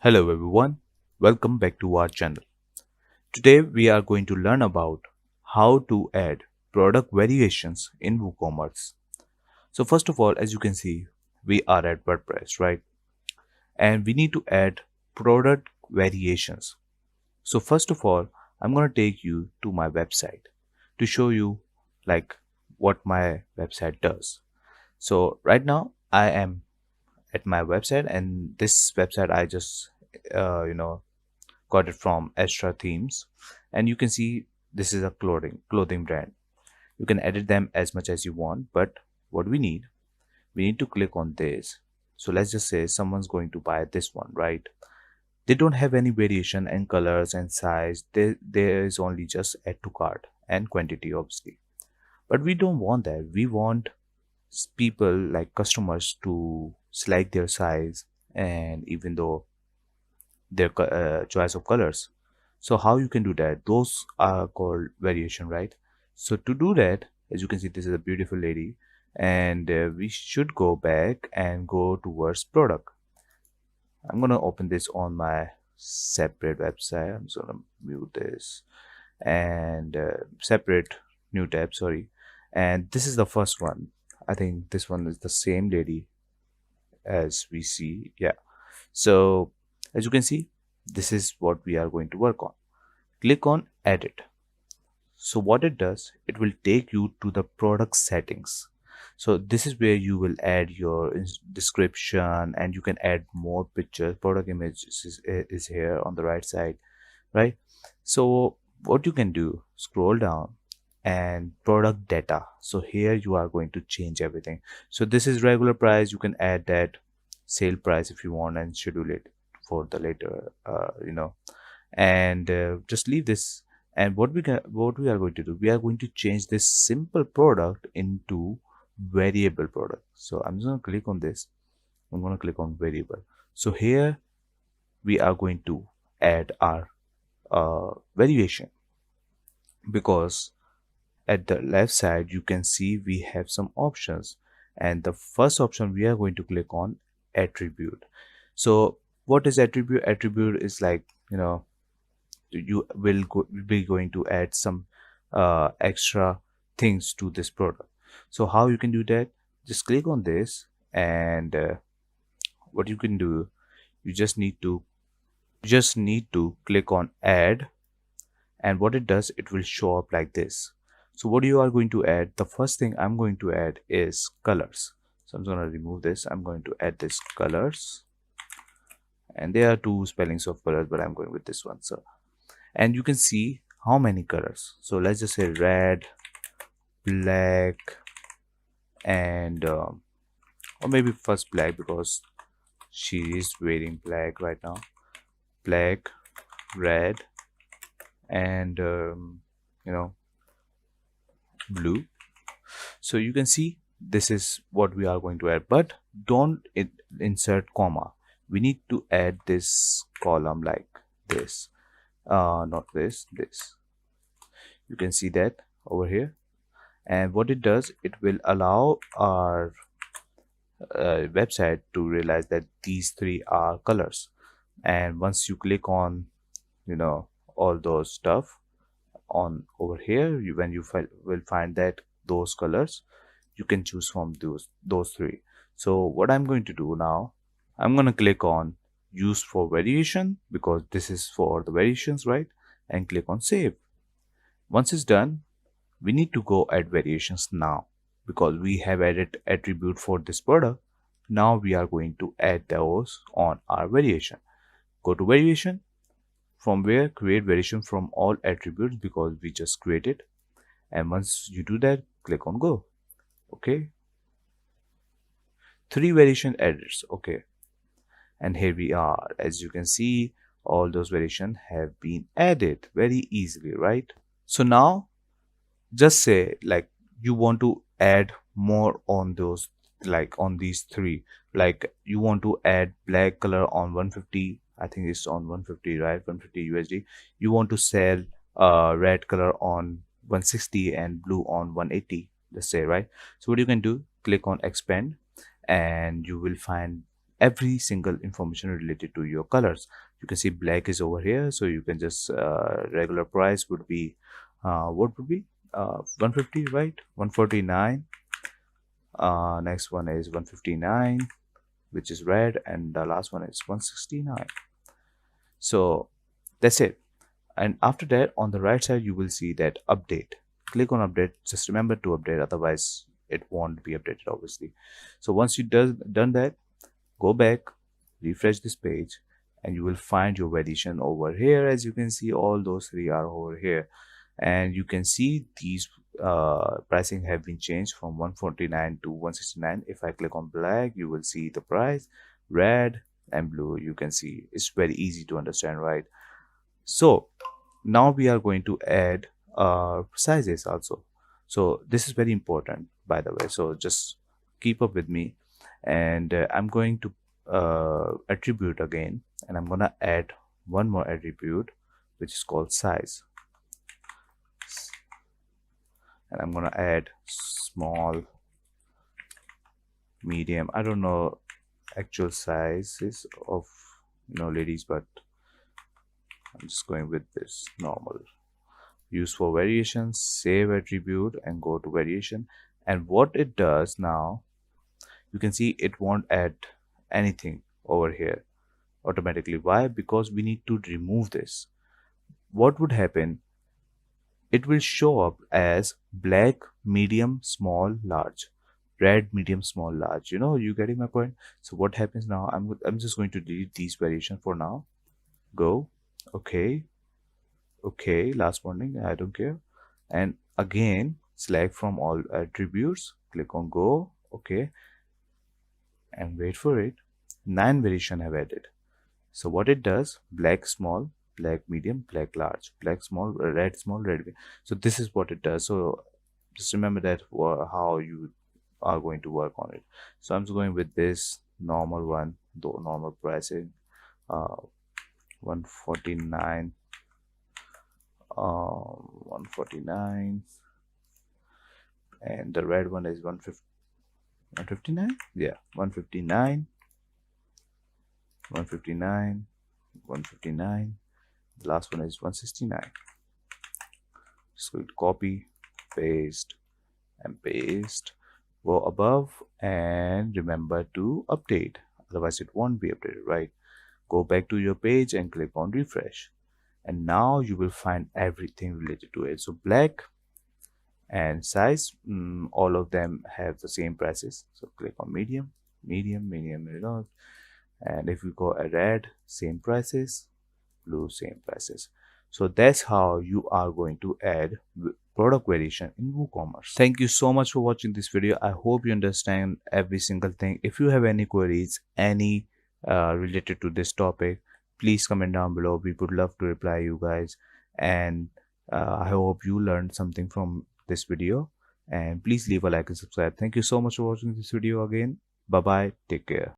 Hello everyone, welcome back to our channel. Today we are going to learn about how to add product variations in WooCommerce. So first of all, as you can see, we are at WordPress, right? And we need to add product variations. So first of all, I'm going to take you to my website to show you like what my website does. So right now I am at my website, and this website I just uh, you know got it from Extra Themes, and you can see this is a clothing brand. You can edit them as much as you want, but what we need to click on this. So let's just say someone's going to buy this one, right? They don't have any variation in colors and size. There is only just add to cart and quantity, obviously. But we don't want that. We want people like customers to select their size, and even though their choice of colors. So how you can do that? Those are called variation, right? So to do that, as you can see, this is a beautiful lady, and we should go back and go towards product. I'm gonna open this on my separate website. I'm just gonna mute this and separate new tab, sorry. And this is the first one. I think this one is the same lady as we see. Yeah. So as you can see, this is what we are going to work on. Click on edit. So what it does, it will take you to the product settings. So this is where you will add your description, and you can add more pictures. Product images is here on the right side, right? So what you can do, scroll down and product data. So here you are going to change everything. So this is regular price. You can add that sale price if you want and schedule it for the later, and just leave this. And what we are going to do, we are going to change this simple product into variable product. So I'm just going to click on this. I'm going to click on variable. So here we are going to add our variation, because at the left side you can see we have some options, and the first option we are going to click on attribute. So what is attribute? Attribute is like, you will be going to add some extra things to this product. So how you can do that? Just click on this, and what you can do, you just need to click on add, and what it does, it will show up like this. So what you are going to add, the first thing I'm going to add is colors. So I'm going to remove this. I'm going to add this colors, and there are two spellings of colors, but I'm going with this one. So, and you can see how many colors. So let's just say red, black, and or maybe first black, because she is wearing black right now. Black, red, and blue. So you can see this is what we are going to add, but don't insert comma. We need to add this column like this, not this, you can see that over here. And what it does, it will allow our website to realize that these three are colors. And once you click on all those stuff on over here, when you will find that those colors, you can choose from those three. So what I'm going to do now, I'm going to click on use for variation, because this is for the variations, right? And click on save. Once it's done, we need to go add variations now, because we have added attribute for this product. Now we are going to add those on our variation. Go to variation, from where create variation from all attributes, because we just created. And once you do that, click on go. Okay, 3 variation edits. Okay, and here we are. As you can see, all those variations have been added very easily, right? So now just say like you want to add more on those, like on these 3, like you want to add black color on 150. I think it's on 150, right? 150 USD. You want to sell red color on 160 and blue on 180, let's say, right? So what you can do, click on expand, and you will find every single information related to your colors. You can see black is over here, so you can just regular price would be what would be 150, right? 149. Next one is 159, which is red, and the last one is 169. So that's it. And after that, on the right side you will see that update. Click on update. Just remember to update, otherwise it won't be updated, obviously. So once you done that, go back, refresh this page, and you will find your variation over here. As you can see, all those three are over here, and you can see these pricing have been changed from 149 to 169. If I click on black, you will see the price. Red and blue, you can see. It's very easy to understand, right? So now we are going to add sizes also. So this is very important, by the way, so just keep up with me. And I'm going to attribute again, and I'm gonna add one more attribute, which is called size. And I'm gonna add small, medium. I don't know actual sizes of ladies, but I'm just going with this normal. Use for variations, save attribute, and go to variation. And what it does now, you can see it won't add anything over here automatically. Why? Because we need to remove this. What would happen? It will show up as black, medium, small, large, red, medium, small, large. You getting my point? So what happens now? I'm just going to delete these variations for now. Go. Okay. Okay, last warning, I don't care. And again, select from all attributes, click on go. Okay, and wait for it. 9 variation have added. So what it does: black small, black medium, black large, black small, red small, red big. So this is what it does. So just remember that how you are going to work on it. So I'm just going with this normal one, though normal pricing, 149, 149, and the red one is 159. Yeah, 159, 159, 159. The last one is 169. Just going to copy, paste, and paste. Go above and remember to update, otherwise it won't be updated, right? Go back to your page and click on refresh, and now you will find everything related to it. So black and size, all of them have the same prices. So click on medium, medium, medium, and if you go a red, same prices, blue, same prices. So that's how you are going to add product variation in WooCommerce. Thank you so much for watching this video. I hope you understand every single thing. If you have any queries, any related to this topic, please comment down below. We would love to reply you guys. And I hope you learned something from this video, and please leave a like and subscribe. Thank you so much for watching this video again. Bye bye, take care.